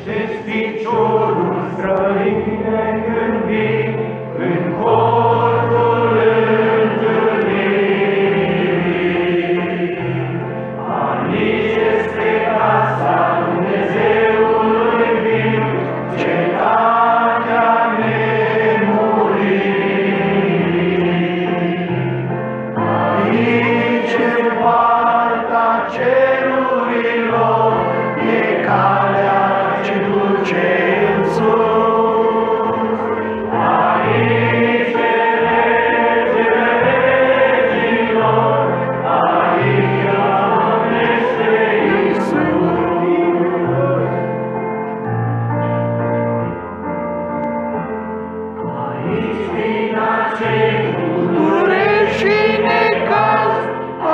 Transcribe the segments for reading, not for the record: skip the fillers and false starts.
Crește-ți piciorul străine când vii în cortul întâlnirii. Aici este casa Dumnezeului viu, cetatea nemuririi. Aici, în poarta cerurilor, e calea ce duce în sus. Aici e regele regilor, aici domnește Iisus. Aici vin acei cu dureri și necaz,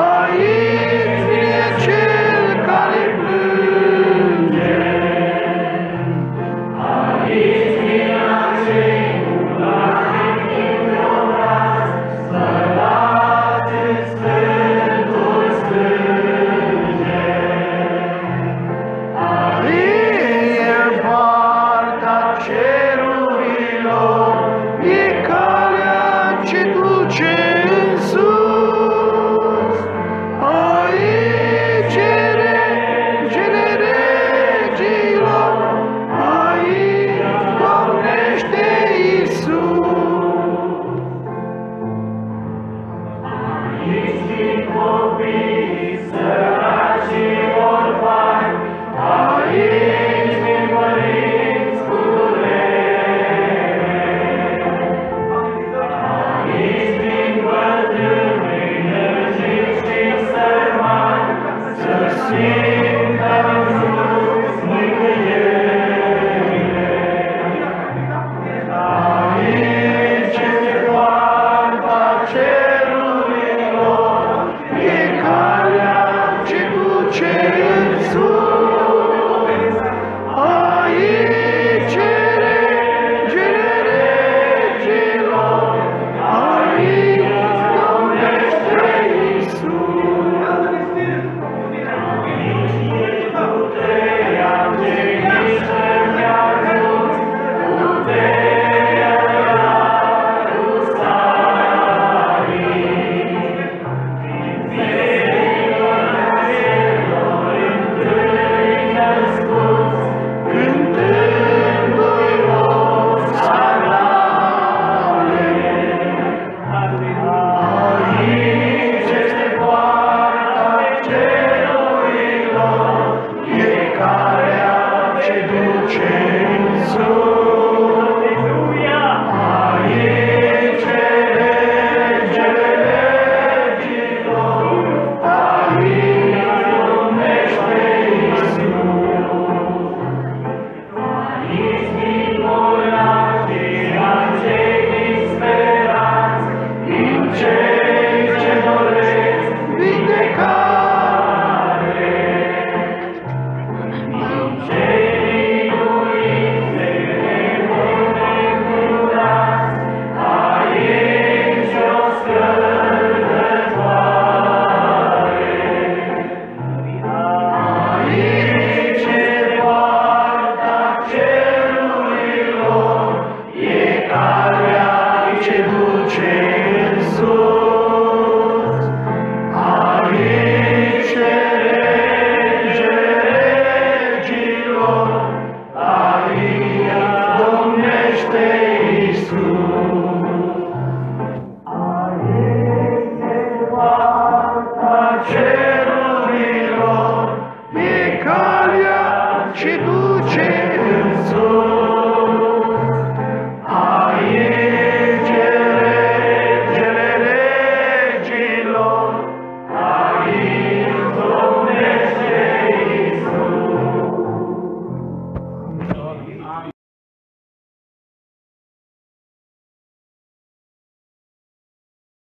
aici vine cel care plânge. Aici vin acei cu lacrimi în obraz, spălați în Sfântul Sânge. Aici e poarta cerurilor, e calea ce duce în sus. Aici e regele regilor, aici domnește Iisus. Aici vin copiii săraci și orfani, aici vin părinți cu durere. Aici vin bătrâni, necăjiți și sărmani, să simtă